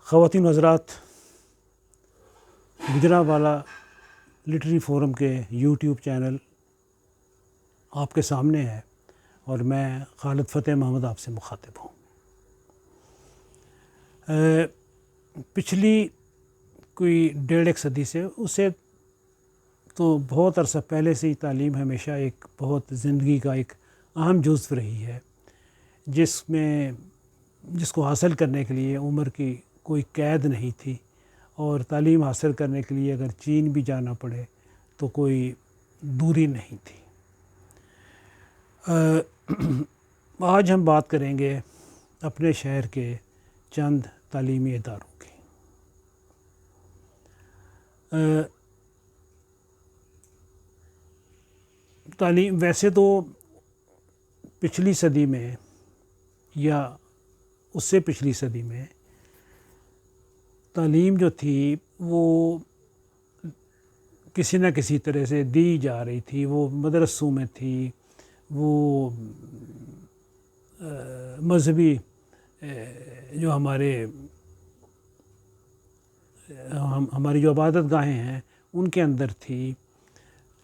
خواتین و حضرات، گجرانوالہ لٹری فورم کے یوٹیوب چینل آپ کے سامنے ہے اور میں خالد فتح محمد آپ سے مخاطب ہوں۔ پچھلی کوئی 1.5 صدی سے اسے تو بہت عرصہ پہلے سے ہی تعلیم ہمیشہ ایک بہت زندگی کا ایک اہم جزو رہی ہے، جس کو حاصل کرنے کے لیے عمر کی کوئی قید نہیں تھی، اور تعلیم حاصل کرنے کے لیے اگر چین بھی جانا پڑے تو کوئی دوری نہیں تھی۔ آج ہم بات کریں گے اپنے شہر کے چند تعلیمی اداروں کی۔ تعلیم ویسے تو پچھلی صدی میں یا اس سے پچھلی صدی میں تعلیم جو تھی وہ کسی نہ کسی طرح سے دی جا رہی تھی، وہ مدرسوں میں تھی، وہ مذہبی جو ہماری جو عبادت گاہیں ہیں ان کے اندر تھی،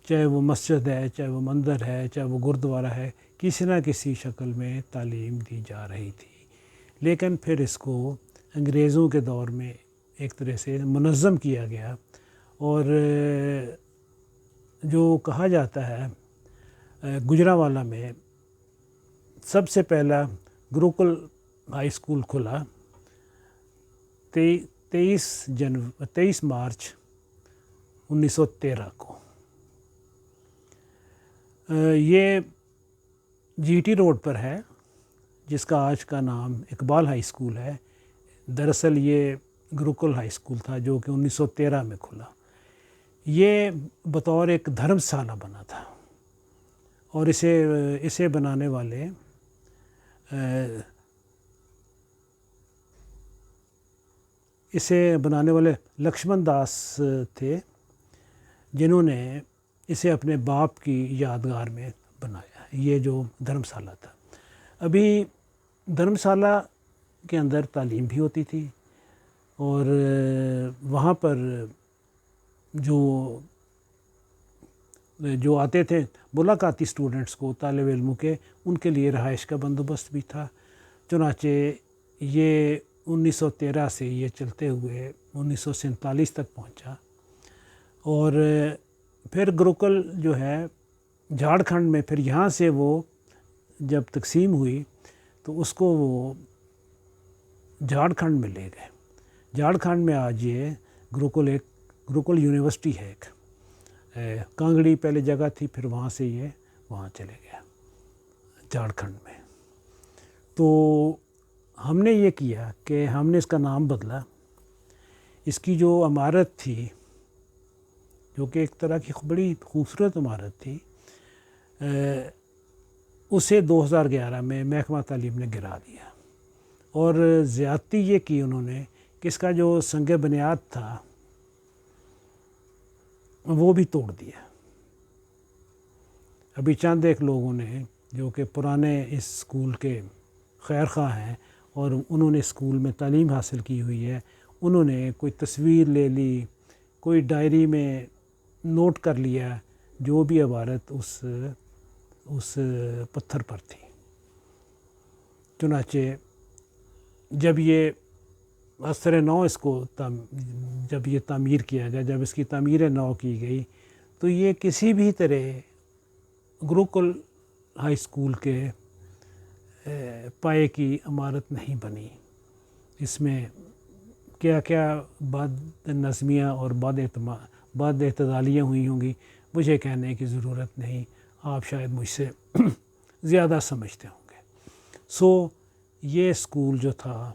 چاہے وہ مسجد ہے، چاہے وہ مندر ہے، چاہے وہ گردوارہ ہے، کسی نہ کسی شکل میں تعلیم دی جا رہی تھی۔ لیکن پھر اس کو انگریزوں کے دور میں ایک طرح سے منظم کیا گیا، اور جو کہا جاتا ہے گجرانوالہ میں سب سے پہلا گروکل ہائی اسکول کھلا 23 مارچ 1913 کو۔ یہ جی ٹی روڈ پر ہے، جس کا آج کا نام اقبال ہائی اسکول ہے۔ دراصل یہ گروکل ہائی اسکول تھا جو کہ 1913 میں کھلا۔ یہ بطور ایک دھرم شالہ بنا تھا، اور اسے بنانے والے لکشمن داس تھے، جنہوں نے اسے اپنے باپ کی یادگار میں بنایا۔ یہ جو دھرم شالہ تھا، ابھی دھرم شالہ کے اندر تعلیم بھی ہوتی تھی، اور وہاں پر جو آتے تھے ملاقاتی اسٹوڈنٹس کو، طالب علموں کے، ان کے لیے رہائش کا بندوبست بھی تھا۔ چنانچہ یہ 1913 سے یہ چلتے ہوئے 1947 تک پہنچا، اور پھر گروکل جو ہے جھارکھنڈ میں، پھر یہاں سے وہ جب تقسیم ہوئی تو اس کو وہ جھارکھنڈ میں لے گئے۔ جھارکھنڈ میں آج یہ گروکل یونیورسٹی ہے۔ ایک کانگڑی پہلے جگہ تھی، پھر وہاں سے یہ وہاں چلے گیا جھارکھنڈ میں۔ تو ہم نے یہ کیا کہ ہم نے اس کا نام بدلا۔ اس کی جو عمارت تھی، جو کہ ایک طرح کی بڑی خوبصورت عمارت تھی، اسے 2011 میں محکمہ تعلیم نے گرا دیا، اور زیادتی یہ کی انہوں نے کہ اس کا جو سنگ بنیاد تھا وہ بھی توڑ دیا۔ ابھی چند ایک لوگوں نے جو کہ پرانے اس اسکول کے خیر خواہ ہیں اور انہوں نے اسکول میں تعلیم حاصل کی ہوئی ہے، انہوں نے کوئی تصویر لے لی، کوئی ڈائری میں نوٹ کر لیا جو بھی عبارت اس پتھر پر تھی۔ چنانچہ جب یہ اثر نو اس کو جب یہ تعمیر کیا گیا، جب اس کی تعمیر نو کی گئی، تو یہ کسی بھی طرح گروکل ہائی اسکول کے پائے کی عمارت نہیں بنی۔ اس میں کیا کیا بد نظمیاں اور بد اعتدالیاں ہوئی ہوں گی، مجھے کہنے کی ضرورت نہیں، آپ شاید مجھ سے زیادہ سمجھتے ہوں گے۔ یہ اسکول جو تھا،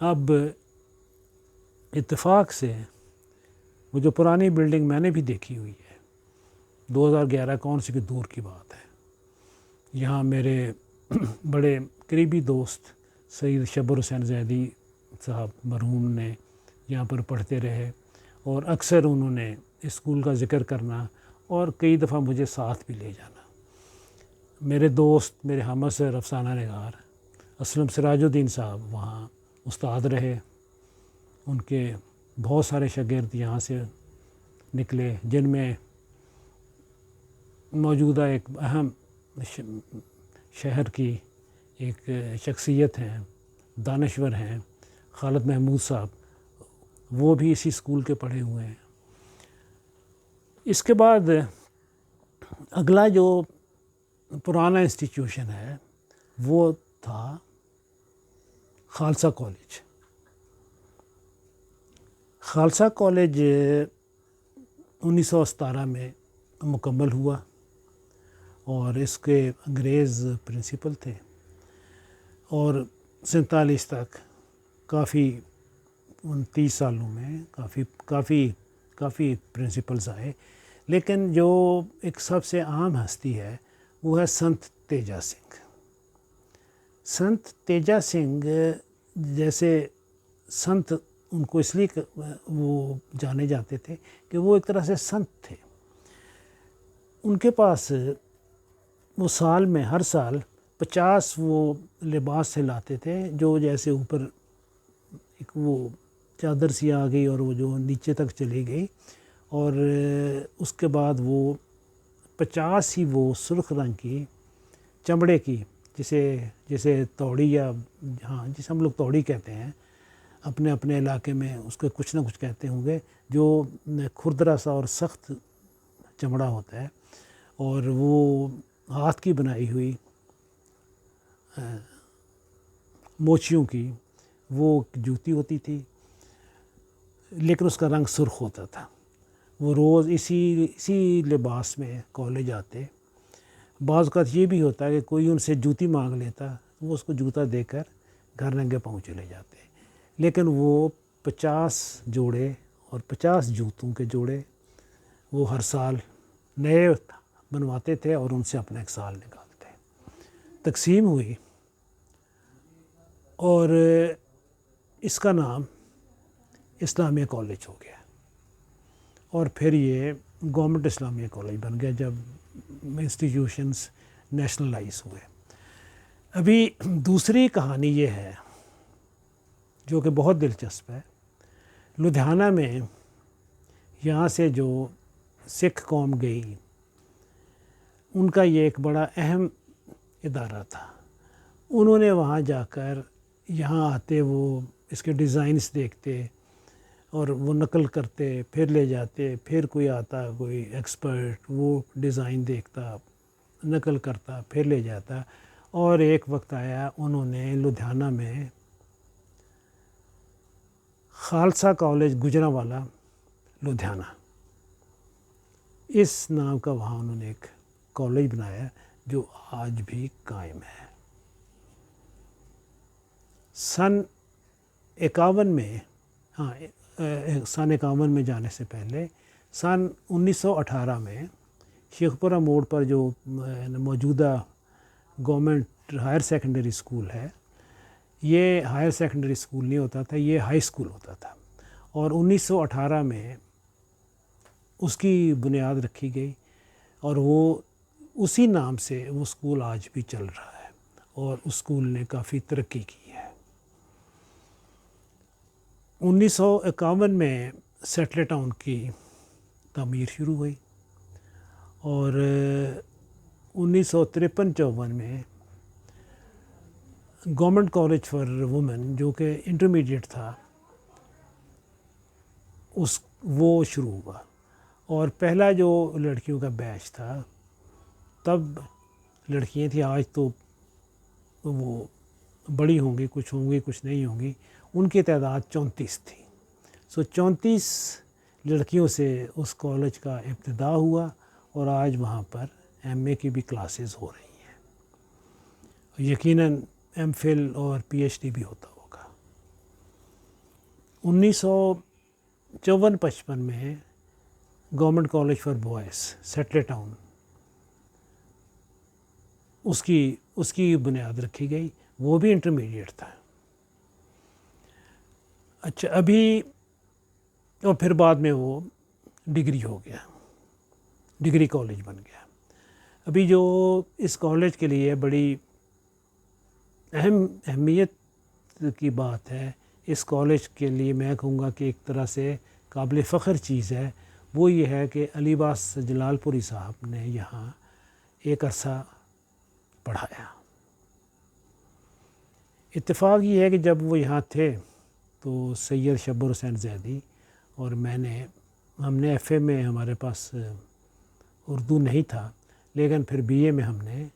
اب اتفاق سے وہ جو پرانی بلڈنگ میں نے بھی دیکھی ہوئی ہے، 2011 کون سی دور کی بات ہے، یہاں میرے بڑے قریبی دوست سید شبر حسین زیدی صاحب مرحوم نے یہاں پر پڑھتے رہے، اور اکثر انہوں نے اسکول کا ذکر کرنا اور کئی دفعہ مجھے ساتھ بھی لے جانا۔ میرے دوست، میرے ہم عصر افسانہ نگار اسلم سراج الدین صاحب وہاں استاد رہے، ان کے بہت سارے شاگرد یہاں سے نکلے، جن میں موجودہ ایک اہم شہر کی ایک شخصیت ہیں، دانشور ہیں، خالد محمود صاحب، وہ بھی اسی اسکول کے پڑھے ہوئے ہیں۔ اس کے بعد اگلا جو پرانا انسٹیٹیوشن ہے وہ تھا خالصہ کالج۔ خالصہ کالج 1917 میں مکمل ہوا، اور اس کے انگریز پرنسپل تھے، اور 47 تک کافی 29 سالوں میں کافی پرنسپلز آئے، لیکن جو ایک سب سے عام ہستی ہے وہ ہے سنت تیجا سنگھ۔ سنت تیجا سنگھ جیسے سنت ان کو اس لیے وہ جانے جاتے تھے کہ وہ ایک طرح سے سنت تھے۔ ان کے پاس وہ سال میں ہر سال 50 وہ لباس سے لاتے تھے، جو جیسے اوپر ایک وہ چادر سی آ گئی اور وہ جو نیچے تک چلی گئی، اور اس کے بعد وہ 50 ہی وہ سرخ رنگ کی چمڑے کی، جسے توڑی یا جسے ہم لوگ توڑی کہتے ہیں، اپنے اپنے علاقے میں اس کو کچھ نہ کچھ کہتے ہوں گے، جو کھردرا سا اور سخت چمڑا ہوتا ہے، اور وہ ہاتھ کی بنائی ہوئی موچیوں کی وہ جوتی ہوتی تھی، لیکن اس کا رنگ سرخ ہوتا تھا۔ وہ روز اسی لباس میں کالج آتے۔ بعض اوقات یہ بھی ہوتا ہے کہ کوئی ان سے جوتی مانگ لیتا، وہ اس کو جوتا دے کر گھر ننگے پاؤں چلے جاتے، لیکن وہ 50 جوڑے اور 50 جوتوں کے جوڑے وہ ہر سال نئے بنواتے تھے، اور ان سے اپنا ایک سال نکالتے۔ تقسیم ہوئی، اور اس کا نام اسلامیہ کالج ہو گیا، اور پھر یہ گورنمنٹ اسلامیہ کالج بن گیا جب انسٹیٹیوشنز نیشنلائز ہوئے۔ ابھی دوسری کہانی یہ ہے جو کہ بہت دلچسپ ہے۔ لدھیانہ میں یہاں سے جو سکھ قوم گئی، ان کا یہ ایک بڑا اہم ادارہ تھا۔ انہوں نے وہاں جا کر یہاں آتے، وہ اس کے ڈیزائنز دیکھتے اور وہ نقل کرتے، پھر لے جاتے، پھر کوئی آتا، کوئی ایکسپرٹ، وہ ڈیزائن دیکھتا، نقل کرتا، پھر لے جاتا، اور ایک وقت آیا انہوں نے لدھیانہ میں خالصہ کالج گجرانوالہ لدھیانہ اس نام کا وہاں انہوں نے ایک کالج بنایا جو آج بھی قائم ہے۔ سن 51 میں سن 51 میں جانے سے پہلے سن 1918 میں شیخ پورہ موڑ پر جو موجودہ گورنمنٹ ہائر سیکنڈری اسکول ہے، یہ ہائر سیکنڈری اسکول نہیں ہوتا تھا، یہ ہائی اسکول ہوتا تھا، اور 1918 میں اس کی بنیاد رکھی گئی، اور وہ اسی نام سے وہ اسکول آج بھی چل رہا ہے، اور اس اسکول نے کافی ترقی کی ہے۔ 1951 میں سیٹلر ٹاؤن کی تعمیر شروع ہوئی، اور 1953-54 میں گورنمنٹ کالج فار وومن جو کہ انٹرمیڈیٹ تھا وہ شروع ہوا، اور پہلا جو لڑکیوں کا بیچ تھا، تب لڑکیاں تھیں، آج تو وہ بڑی ہوں گی، کچھ نہیں ہوں گی، ان کی تعداد 34 تھی۔ 34 لڑکیوں سے اس کالج کا ابتدا ہوا، اور آج وہاں پر MA کی بھی کلاسز ہو رہی ہیں، یقیناً MPhil اور PhD بھی ہوتا ہوگا۔ 1954-55 میں government college for boys satellite town اس کی بنیاد رکھی گئی، وہ بھی انٹرمیڈیٹ تھا۔ اچھا، اور پھر بعد میں وہ ڈگری ہو گیا، ڈگری کالج بن گیا۔ ابھی جو اس کالج کے لیے بڑی اہمیت کی بات ہے اس کالج کے لیے، میں کہوں گا کہ ایک طرح سے قابل فخر چیز ہے، وہ یہ ہے کہ علی عباس جلال پوری صاحب نے یہاں ایک عرصہ پڑھایا۔ اتفاق یہ ہے کہ جب وہ یہاں تھے تو سید شبر حسین زیدی اور ہم نے ایف اے میں ہمارے پاس اردو نہیں تھا، لیکن پھر بی اے میں ہم نے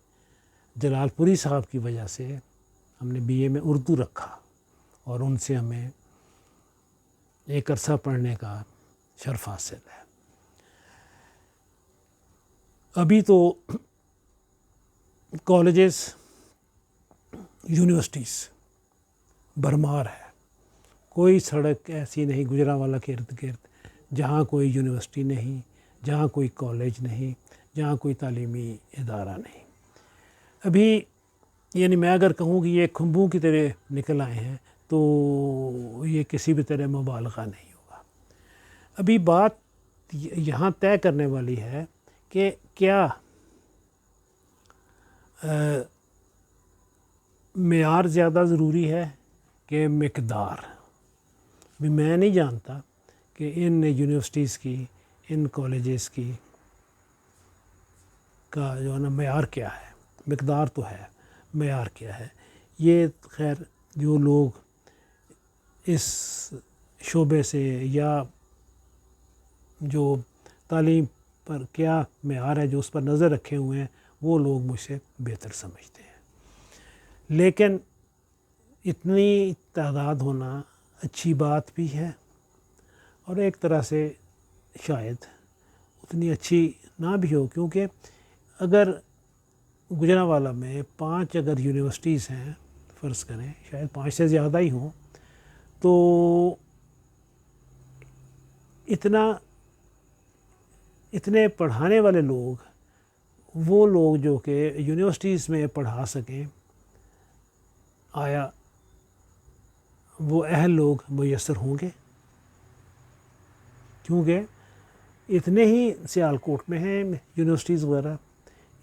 جلال پوری صاحب کی وجہ سے ہم نے بی اے میں اردو رکھا، اور ان سے ہمیں ایک عرصہ پڑھنے کا شرف حاصل ہے۔ ابھی تو کالجز، یونیورسٹیز بھرمار ہے، کوئی سڑک ایسی نہیں گجرانوالہ کے ارد گرد جہاں کوئی یونیورسٹی نہیں، جہاں کوئی کالج نہیں، جہاں کوئی تعلیمی ادارہ نہیں۔ ابھی یعنی میں اگر کہوں کہ یہ کھمبوں کی طرح نکل آئے ہیں تو یہ کسی بھی طرح مبالغہ نہیں ہوگا۔ ابھی بات یہاں طے کرنے والی ہے کہ کیا معیار زیادہ ضروری ہے کہ مقدار۔ ابھی میں نہیں جانتا کہ ان یونیورسٹیز کی، ان کالجز کی کا جو ہے نا معیار کیا ہے، مقدار تو ہے، معیار کیا ہے، یہ خیر جو لوگ اس شعبے سے یا جو تعلیم پر کیا معیار ہے جو اس پر نظر رکھے ہوئے ہیں وہ لوگ مجھ سے بہتر سمجھتے ہیں۔ لیکن اتنی تعداد ہونا اچھی بات بھی ہے، اور ایک طرح سے شاید اتنی اچھی نہ بھی ہو، کیونکہ اگر گجرانوالہ میں 5 اگر یونیورسٹیز ہیں، فرض کریں شاید 5 سے زیادہ ہی ہوں، تو اتنے پڑھانے والے لوگ، وہ لوگ جو کہ یونیورسٹیز میں پڑھا سکیں، آیا وہ اہل لوگ میسر ہوں گے؟ کیونکہ اتنے ہی سیالکوٹ میں ہیں یونیورسٹیز وغیرہ،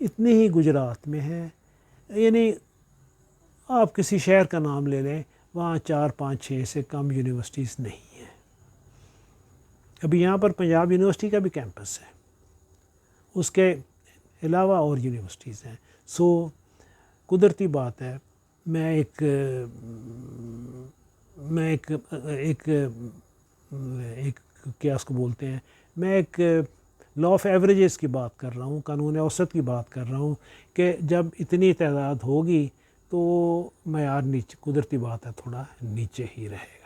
اتنے ہی گجرات میں ہیں، یعنی آپ کسی شہر کا نام لے لیں، وہاں 4 5 6 سے کم یونیورسٹیز نہیں ہیں۔ ابھی یہاں پر پنجاب یونیورسٹی کا بھی کیمپس ہے، اس کے علاوہ اور یونیورسٹیز ہیں۔ سو قدرتی بات ہے، میں ایک کیا اس کو بولتے ہیں، میں ایک لا آف ایوریجز کی بات کر رہا ہوں، قانون اوسط کی بات کر رہا ہوں کہ جب اتنی تعداد ہوگی تو معیار نیچے، قدرتی بات ہے، تھوڑا نیچے ہی رہے گا۔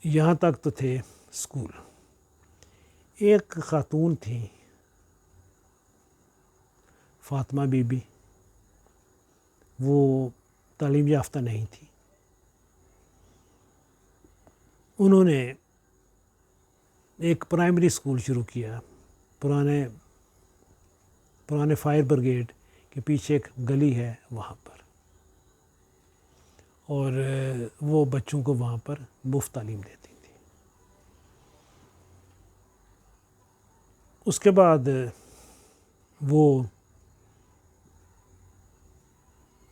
یہاں تک تو تھے اسکول۔ ایک خاتون تھیں فاطمہ بی بی، وہ تعلیم یافتہ نہیں تھی، انہوں نے ایک پرائمری اسکول شروع کیا پرانے فائر بریگیڈ کے پیچھے ایک گلی ہے وہاں پر، اور وہ بچوں کو وہاں پر مفت تعلیم دیتی تھی۔ اس کے بعد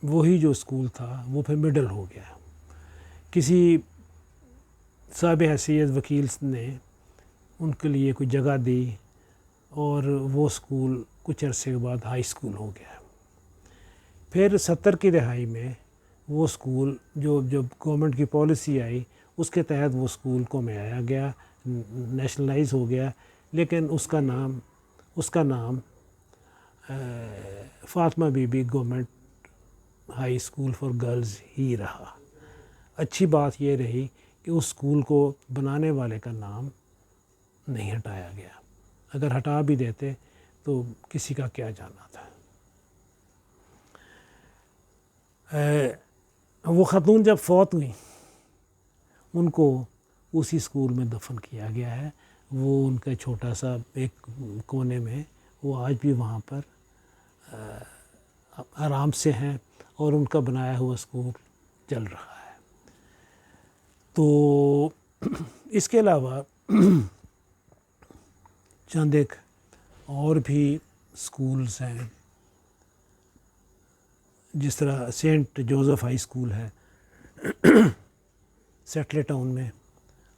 وہی جو اسکول تھا وہ پھر مڈل ہو گیا، کسی صاحب حیثیت وکیل نے ان کے لیے کوئی جگہ دی، اور وہ اسکول کچھ عرصے کے بعد ہائی اسکول ہو گیا۔ پھر 70 کی دہائی میں وہ اسکول جب گورنمنٹ کی پالیسی آئی اس کے تحت وہ اسکول کو میں آیا گیا، نیشنلائز ہو گیا، لیکن اس کا نام Fatima Bibi government high school for girls ہی رہا۔ اچھی بات یہ رہی کہ اس اسکول کو بنانے والے کا نام نہیں ہٹایا گیا، اگر ہٹا بھی دیتے تو کسی کا کیا جانا تھا۔ وہ خاتون جب فوت ہوئیں ان کو اسی اسکول میں دفن کیا گیا ہے، وہ ان کا چھوٹا سا ایک کونے میں، وہ آج بھی وہاں پر آرام سے ہیں، اور ان کا بنایا ہوا اسکول چل رہا ہے۔ تو اس کے علاوہ چند ایک اور بھی اسکولز ہیں جس طرح سینٹ جوزف ہائی اسکول ہے سیٹلے ٹاؤن میں،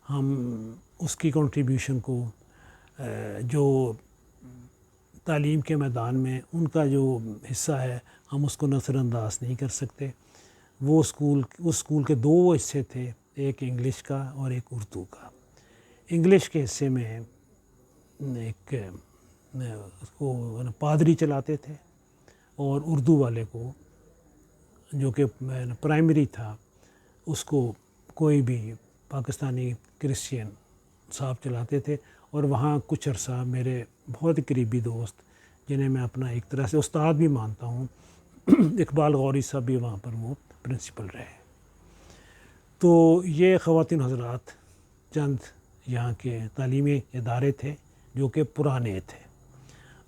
ہم اس کی کنٹریبیوشن کو جو تعلیم کے میدان میں ان کا جو حصہ ہے ہم اس کو نظر انداز نہیں کر سکتے۔ وہ اس اسکول کے 2 حصے تھے، ایک انگلش کا اور ایک اردو کا۔ انگلش کے حصے میں ایک اس کو پادری چلاتے تھے، اور اردو والے کو جو کہ پرائمری تھا اس کو کوئی بھی پاکستانی کرسچین صاحب چلاتے تھے۔ اور وہاں کچھ عرصہ میرے بہت ہی قریبی دوست جنہیں میں اپنا ایک طرح سے استاد بھی مانتا ہوں، اقبال غوری صاحب بھی وہاں پر وہ پرنسپل رہے۔ تو یہ خواتین حضرات چند یہاں کے تعلیمی ادارے تھے جو کہ پرانے تھے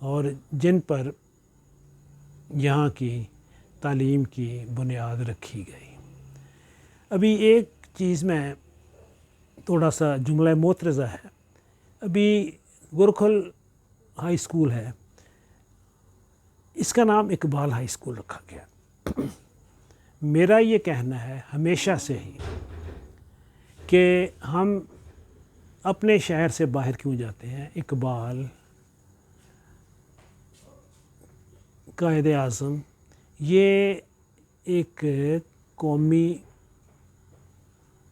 اور جن پر یہاں کی تعلیم کی بنیاد رکھی گئی۔ ابھی ایک چیز میں تھوڑا سا جملہ معترضہ ہے، ابھی گروکل ہائی اسکول ہے، اس کا نام اقبال ہائی اسکول رکھا گیا۔ میرا یہ کہنا ہے ہمیشہ سے ہی کہ ہم اپنے شہر سے باہر کیوں جاتے ہیں؟ اقبال، قائد اعظم، یہ ایک قومی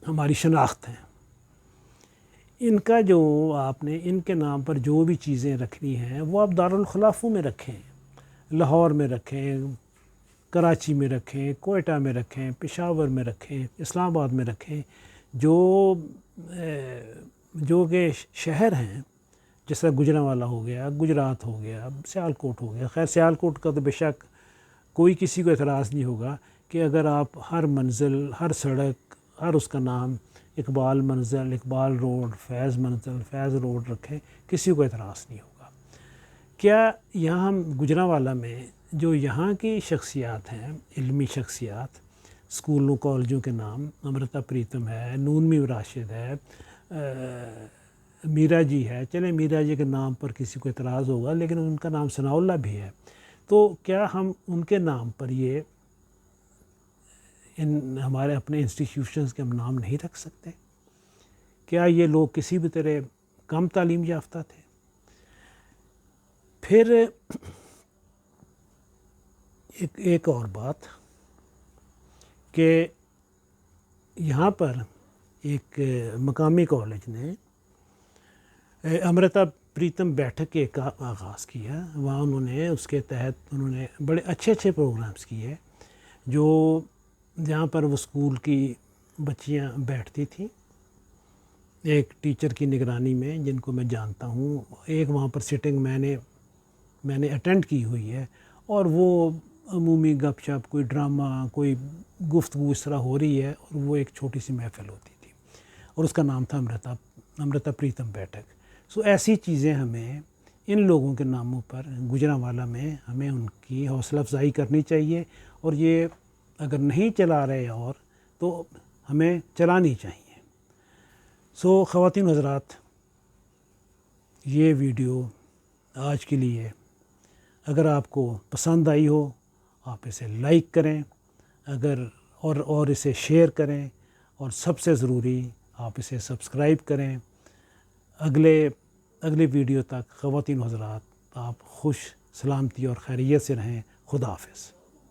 ہماری شناخت ہے۔ ان کا جو آپ نے ان کے نام پر جو بھی چیزیں رکھنی ہیں وہ آپ دارالخلافوں میں رکھیں، لاہور میں رکھیں، کراچی میں رکھیں، کوئٹہ میں رکھیں، پشاور میں رکھیں، اسلام آباد میں رکھیں، جو کہ شہر ہیں، جس طرح گوجرانوالہ ہو گیا، گجرات ہو گیا، سیالکوٹ ہو گیا۔ خیر سیالکوٹ کا تو بے شک کوئی کسی کو اعتراض نہیں ہوگا کہ اگر آپ ہر منزل، ہر سڑک، ہر اس کا نام اقبال منزل، اقبال روڈ، فیض منزل، فیض روڈ رکھیں، کسی کو اعتراض نہیں ہوگا۔ کیا یہاں ہم گوجرانوالہ میں جو یہاں کی شخصیات ہیں، علمی شخصیات، اسکولوں کالجوں کے نام امرتا پریتم ہے، نون میر راشد ہے، میرا جی ہے، چلیں میرا جی کے نام پر کسی کو اعتراض ہوگا لیکن ان کا نام ثناء اللہ بھی ہے، تو کیا ہم ان کے نام پر یہ ہمارے اپنے انسٹیٹیوشنز کے ہم نام نہیں رکھ سکتے؟ کیا یہ لوگ کسی بھی طرح کم تعلیم یافتہ تھے؟ پھر ایک اور بات کہ یہاں پر ایک مقامی کالج نے امرتا پریتم بیٹھک کے کا آغاز کیا، وہاں انہوں نے اس کے تحت انہوں نے بڑے اچھے پروگرامز کیے، جو جہاں پر وہ اسکول کی بچیاں بیٹھتی تھیں ایک ٹیچر کی نگرانی میں، جن کو میں جانتا ہوں، ایک وہاں پر سٹنگ میں نے اٹینڈ کی ہوئی ہے، اور وہ عمومی گپ شپ، کوئی ڈرامہ، کوئی گفتگو اس طرح ہو رہی ہے، اور وہ ایک چھوٹی سی محفل ہوتی تھی، اور اس کا نام تھا امرتا پریتم بیٹھک۔ سو ایسی چیزیں ہمیں ان لوگوں کے ناموں پر گوجرانوالہ میں ہمیں ان کی حوصلہ افزائی کرنی چاہیے، اور یہ اگر نہیں چلا رہے اور تو ہمیں چلانی چاہیے۔ سو خواتین حضرات، یہ ویڈیو آج کے لیے اگر آپ کو پسند آئی ہو آپ اسے لائک کریں، اور اسے شیئر کریں، اور سب سے ضروری آپ اسے سبسکرائب کریں۔ اگلے ویڈیو تک خواتین حضرات آپ خوش، سلامتی اور خیریت سے رہیں۔ خدا حافظ۔